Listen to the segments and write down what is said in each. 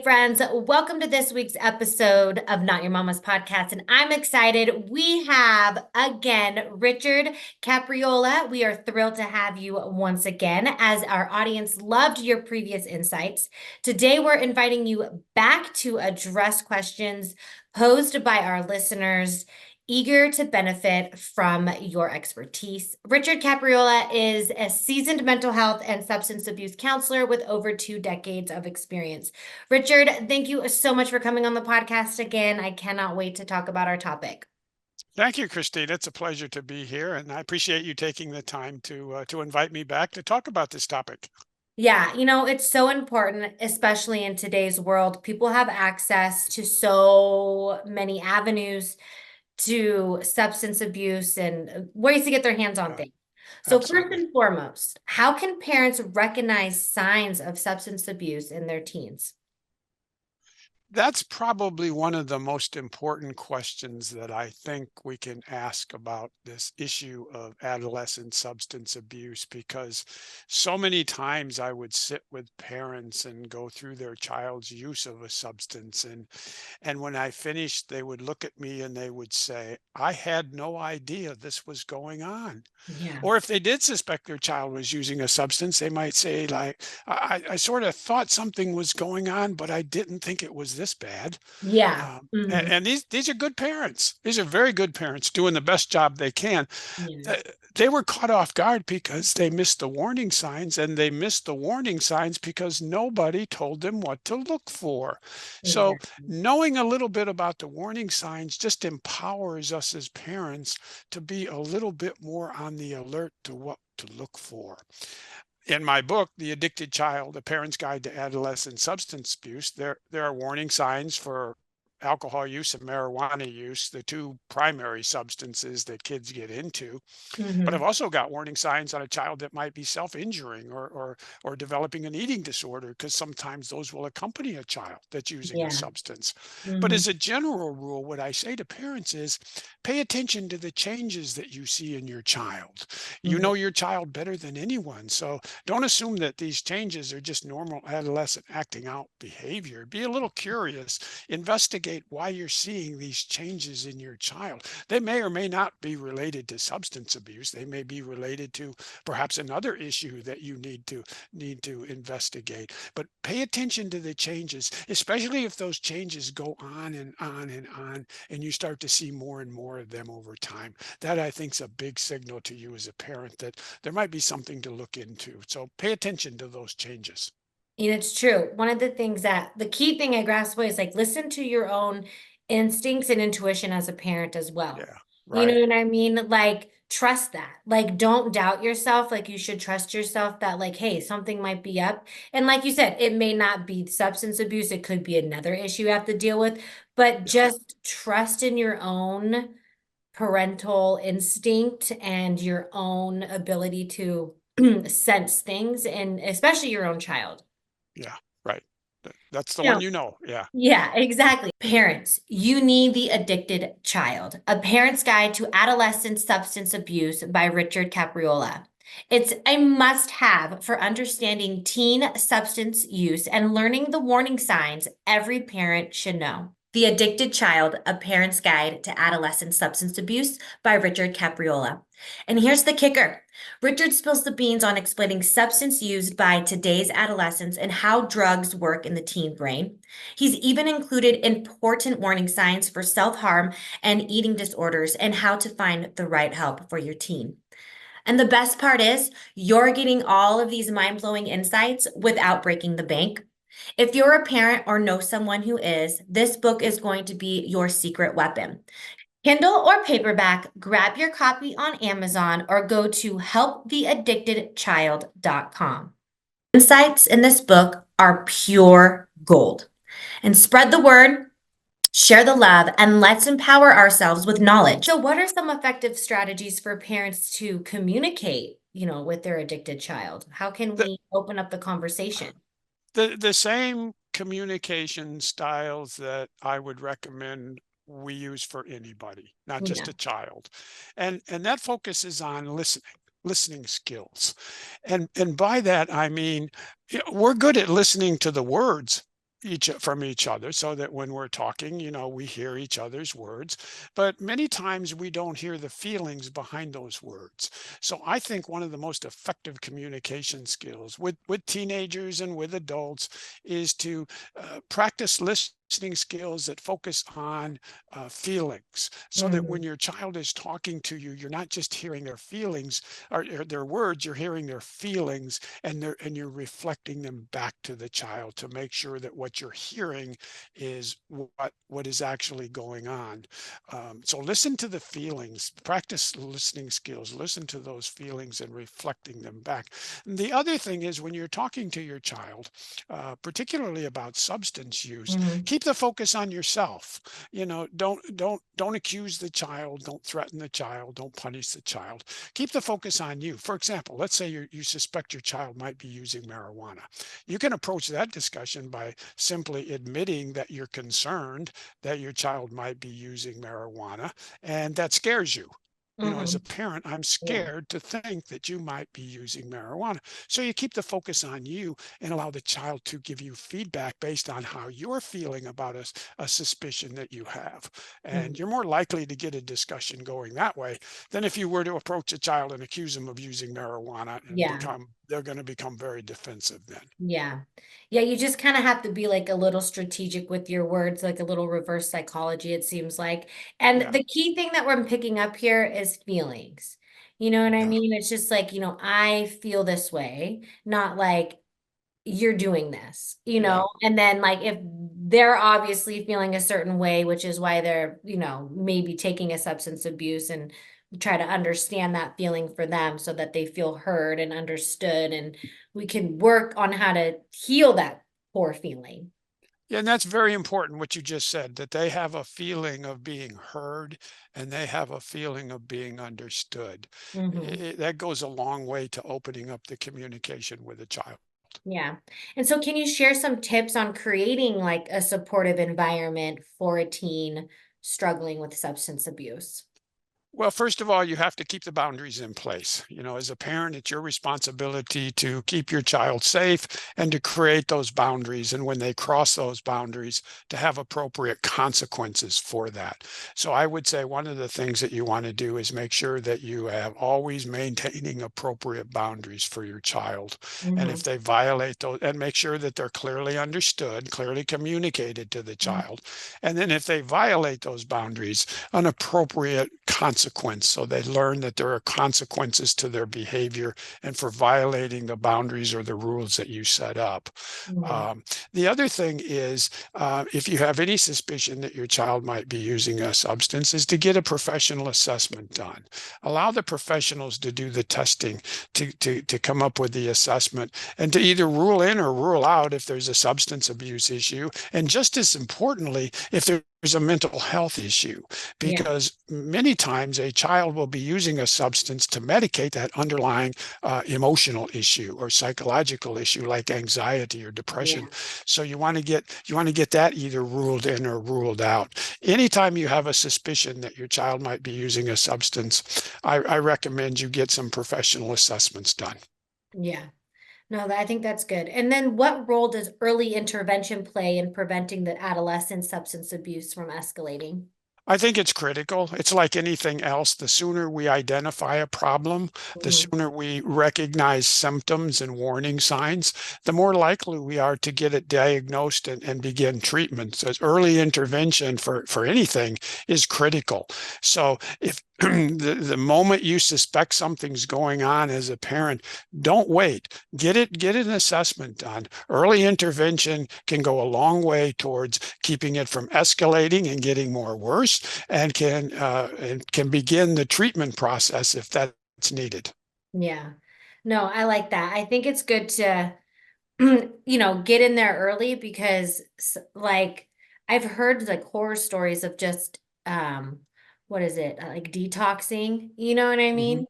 friends. Welcome to this week's episode of Not Your Mama's Podcast. And I'm excited. We have again Richard Capriola. We are thrilled to have you once again, as our audience loved your previous insights. Today, we're inviting you back to address questions posed by our listeners, eager to benefit from your expertise. Richard Capriola is a seasoned mental health and substance abuse counselor with over 2 decades of experience. Richard, thank you so much for coming on the podcast again. I cannot wait to talk about our topic. Thank you, Christine. It's a pleasure to be here, and I appreciate you taking the time to invite me back to talk about this topic. Yeah, it's so important, especially in today's world. People have access to so many avenues to substance abuse and ways to get their hands on Yeah, things. So first absolutely. and foremost, how can parents recognize signs of substance abuse in their teens? That's probably one of the most important questions that I think we can ask about this issue of adolescent substance abuse, because so many times I would sit with parents and go through their child's use of a substance, and when I finished, they would look at me and they would say, "I had no idea this was going on." Yeah. Or if they did suspect their child was using a substance, they might say, like, I sort of thought something was going on, but I didn't think it was this bad. Yeah. Mhm. And these are good parents. These are very good parents doing the best job they can. Yeah. Uh, They were caught off guard because they missed the warning signs, and they missed the warning signs because nobody told them what to look for. So Exactly. knowing a little bit about the warning signs just empowers us as parents to be a little bit more on the alert to what to look for. In my book, The Addicted Child: A Parent's Guide to Adolescent Substance Abuse, there are warning signs for alcohol use and marijuana use, the two primary substances that kids get into. But I've Mhm. also got warning signs on a child that might be self-injuring or developing an eating disorder, because sometimes those will accompany a child that's using a Yeah. substance. But Mhm. as a general rule, what I say to parents is pay attention to the changes that you see in your child. You Mhm. know your child better than anyone, so don't assume that these changes are just normal adolescent acting out behavior. Be a little curious. Investigate why you're seeing these changes in your child. They may or may not be related to substance abuse. They may be related to perhaps another issue that you need to investigate. But pay attention to the changes, especially if those changes go on and on and on, and you start to see more and more of them over time. That, I think, is a big signal to you as a parent that there might be something to look into. So pay attention to those changes. And it's true. One of the things that the key thing I grasp away is like listen to your own instincts and intuition as a parent as well. Yeah, You know right. what I mean? Like trust that. Like don't doubt yourself. Like you should trust yourself that like, hey, something might be up. And like you said, it may not be substance abuse. It could be another issue you have to deal with, but Yeah, just trust in your own parental instinct and your own ability to sense things and especially your own child. yeah, right. That's the You one know, you know. Yeah. yeah, exactly. Parents, you need The Addicted Child, A Parent's Guide to Adolescent Substance Abuse by Richard Capriola. It's a must-have for understanding teen substance use and learning the warning signs every parent should know. The Addicted Child, A Parent's Guide to Adolescent Substance Abuse by Richard Capriola. And here's the kicker. Richard spills the beans on explaining substance used by today's adolescents and how drugs work in the teen brain. He's even included important warning signs for self-harm and eating disorders and how to find the right help for your teen. And the best part is, you're getting all of these mind-blowing insights without breaking the bank. If you're a parent or know someone who is, this book is going to be your secret weapon. Kindle or paperback, grab your copy on Amazon or go to helptheaddictedchild.com. Insights in this book are pure gold. And spread the word, share the love, and let's empower ourselves with knowledge. So, what are some effective strategies for parents to communicate, with their addicted child? How can The we open up the conversation? the same communication styles that I would recommend we use for anybody, not just Yeah. a child. And that focuses on listening skills. And by that I mean, we're good at listening to the words, each other, so that when we're talking, we hear each other's words. But many times we don't hear the feelings behind those words. So I think one of the most effective communication skills with teenagers and with adults is to practice listening skills that focus on feelings, so that when Mhm. your child is talking to you, you're not just hearing their feelings or their words, you're hearing their feelings, and you're reflecting them back to the child to make sure that what you're hearing is what is actually going on. So listen to the feelings, practice listening skills, listen to those feelings and reflecting them back. And the other thing is, when you're talking to your child, particularly about substance use, Mhm. keep the focus on yourself. Don't accuse the child, don't threaten the child, don't punish the child. Keep the focus on you. For example, let's say you suspect your child might be using marijuana. You can approach that discussion by simply admitting that you're concerned that your child might be using marijuana, and that scares you. As a Mhm. parent, I'm Yeah. scared to think that you might be using marijuana. So you keep the focus on you and allow the child to give you feedback based on how you're feeling about a suspicion that you have. And Mhm. you're more likely to get a discussion going that way than if you were to approach a child and accuse them of using marijuana, and Yeah. they're going to become very defensive then. Yeah. Yeah, you just kind of have to be like a little strategic with your words, like a little reverse psychology, it seems like. And Yeah, the key thing that we're picking up here is feelings. You know what I yeah, mean? It's just like, I feel this way, not like you're doing this, yeah. and then like if they're obviously feeling a certain way, which is why they're, maybe taking a substance abuse, and try to understand that feeling for them so that they feel heard and understood, and we can work on how to heal that poor feeling. Yeah, and that's very important what you just said, that they have a feeling of being heard and they have a feeling of being understood. Hmm. That goes a long way to opening up the communication with a child. Yeah. And so can you share some tips on creating like a supportive environment for a teen struggling with substance abuse? Well, first of all, you have to keep the boundaries in place. As a parent, it's your responsibility to keep your child safe and to create those boundaries. And when they cross those boundaries, to have appropriate consequences for that. So I would say one of the things that you want to do is make sure that you have always maintaining appropriate boundaries for your child. And if Hmm. they violate those, and make sure that they're clearly understood, clearly communicated to the child. And then if they violate those boundaries, an appropriate consequence. So they learn that there are consequences to their behavior and for violating the boundaries or the rules that you set up. Hmm. Um, the other thing is, if you have any suspicion that your child might be using a substance, is to get a professional assessment done. Allow the professionals to do the testing, to come up with the assessment, and to either rule in or rule out if there's a substance abuse issue. And just as importantly, if there's a mental health issue, Yeah. because many times a child will be using a substance to medicate that underlying emotional issue or psychological issue like anxiety or depression. Yeah. So you want to get that either ruled in or ruled out. Anytime you have a suspicion that your child might be using a substance, I recommend you get some professional assessments done. Yeah. No, I think that's good. And then what role does early intervention play in preventing the adolescent substance abuse from escalating? I think it's critical. It's like anything else. The sooner we identify a problem, the Mhm. sooner we recognize symptoms and warning signs, the more likely we are to get it diagnosed and begin treatment. So early intervention for anything is critical. So if the moment you suspect something's going on as a parent, don't wait. Get an assessment done. Early intervention can go a long way towards keeping it from escalating and getting more worse, and can begin the treatment process if that's needed. Yeah. No, I like that. I think it's good to, get in there early because like I've heard like horror stories of just what is it? Like detoxing, you know what I Mhm. mean?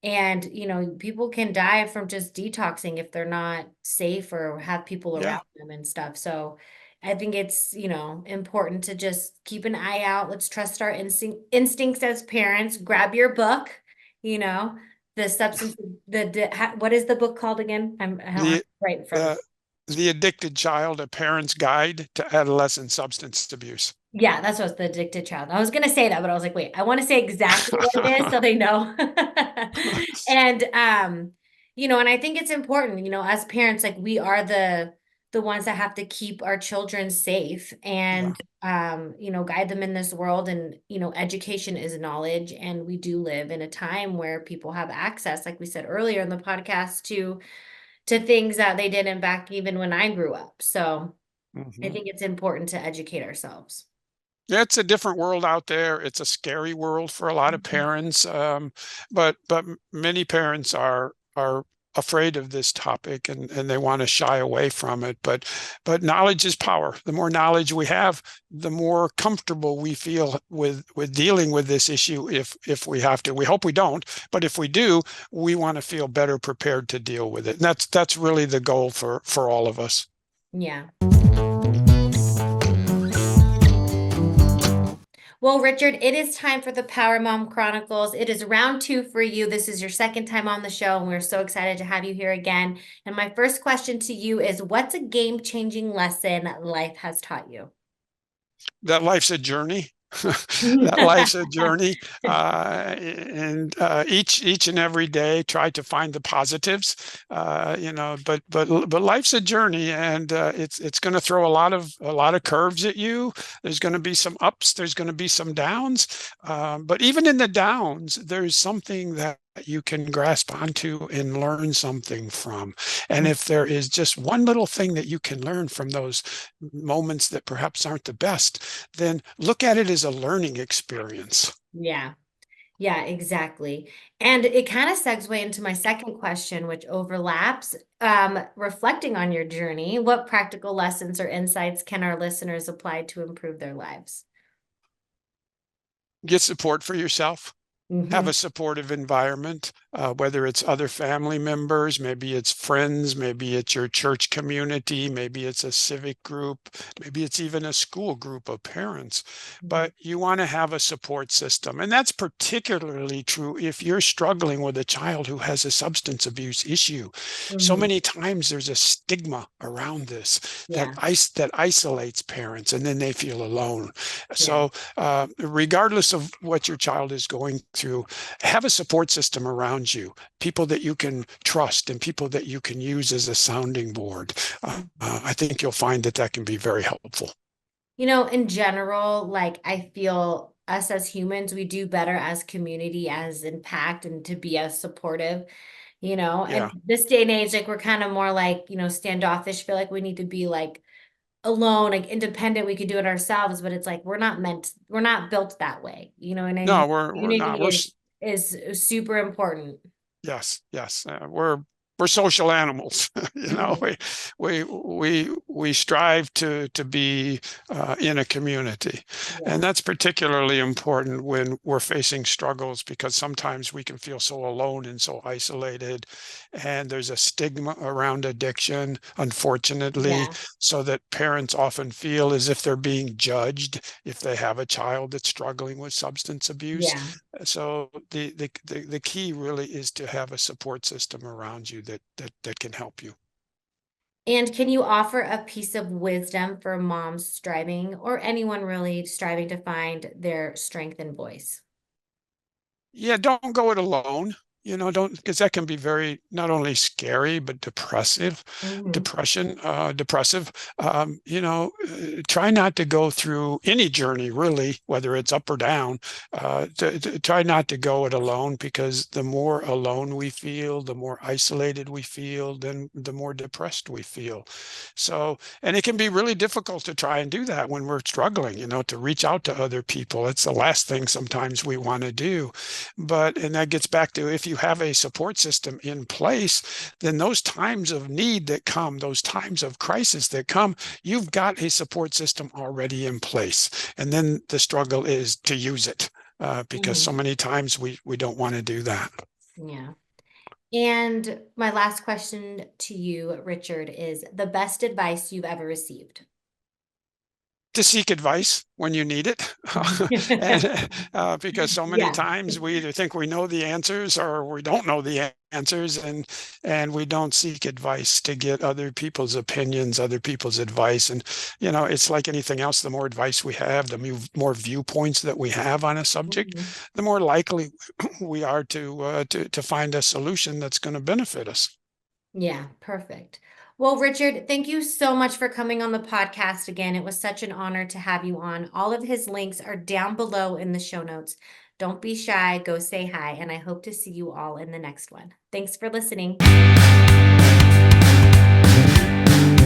And, people can die from just detoxing if they're not safe or have people around Yeah. them and stuff. So I think it's, important to just keep an eye out. Let's trust our instincts as parents. Grab your book, you know, the substance, what is the book called again? I don't have The it right in front of uh, me. The Addicted Child, A Parent's Guide to Adolescent Substance Abuse. Yeah, that's what's the addicted child. I was gonna say that, but I was like, wait, I want to say exactly what it is so they know. And and I think it's important, as parents, like we are the ones that have to keep our children safe Yeah. and guide them in this world. And education is knowledge, and we do live in a time where people have access, like we said earlier in the podcast, to things that they didn't back even when I grew up. So I Mhm. think it's important to educate ourselves. Yeah, it's a different world out there. It's a scary world for a lot of Mhm. parents, but many parents are afraid of this topic and they want to shy away from it. But knowledge is power. The more knowledge we have, the more comfortable we feel with dealing with this issue. If we have to, we hope we don't, but if we do, we want to feel better prepared to deal with it. And that's really the goal for all of us. Yeah. Well, Richard, it is time for the Power Mom Chronicles. It is round two for you. This is your second time on the show, and we're so excited to have you here again. And my first question to you is, what's a game-changing lesson life has taught you? That life's a journey. That life's a journey, and each and every day try to find the positives. But life's a journey, and it's going to throw a lot of curves at you. There's going to be some ups. There's going to be some downs. But even in the downs, there's something that you can grasp onto and learn something from. And if there is just one little thing that you can learn from those moments that perhaps aren't the best, then look at it as a learning experience. Yeah. Yeah, exactly. And it kind of segue into my second question, which overlaps. Reflecting on your journey, what practical lessons or insights can our listeners apply to improve their lives? Get support for yourself. Have Hmm. a supportive environment, whether it's other family members, maybe it's friends, maybe it's your church community, maybe it's a civic group, maybe it's even a school group of parents. Hmm. But you want to have a support system. And that's particularly true if you're struggling with a child who has a substance abuse issue. So Hmm. many times there's a stigma around this that Yeah, that isolates parents and then they feel alone. yeah. So regardless of what your child is going through, have a support system around you, people that you can trust and people that you can use as a sounding board. I think you'll find that that can be very helpful. In general, like I feel us as humans, we do better as community, as impact, and to be as supportive, and Yeah. this day and age, like we're kind of more like, standoffish, feel like we need to be like alone, like independent, we could do it ourselves, but it's like we're not built that way. You know what I mean? No, we're not. Community is super important. Yes, yes. We're social animals. Mhm. We strive to be in a community, and Yeah, that's particularly important when we're facing struggles because sometimes we can feel so alone and so isolated, and there's a stigma around addiction, unfortunately, yeah, so that parents often feel as if they're being judged if they have a child that's struggling with substance abuse. yeah. So the key really is to have a support system around you that can help you. And can you offer a piece of wisdom for moms striving, or anyone really striving to find their strength and voice? Yeah, don't go it alone. Don't, because that can be very not only scary but Hmm. depressive. Try not to go through any journey really, whether it's up or down. Try not to go it alone because the more alone we feel, the more isolated we feel, then the more depressed we feel. So, and it can be really difficult to try and do that when we're struggling, to reach out to other people. It's the last thing sometimes we want to do. And that gets back to if you have a support system in place, then those times of need that come, those times of crisis that come, you've got a support system already in place. And then the struggle is to use it because so Hmm. many times we don't want to do that. Yeah. And my last question to you, Richard, is the best advice you've ever received. to seek advice when you need it. And because so many Yeah. times we either think we know the answers or we don't know the answers, and we don't seek advice to get other people's opinions, other people's advice. And it's like anything else. The more advice we have, the more viewpoints that we have on a subject, Mhm. the more likely we are to find a solution that's going to benefit us. Yeah, perfect. Well, Richard, thank you so much for coming on the podcast again. It was such an honor to have you on. All of his links are down below in the show notes. Don't be shy, go say hi, and I hope to see you all in the next one. Thanks for listening.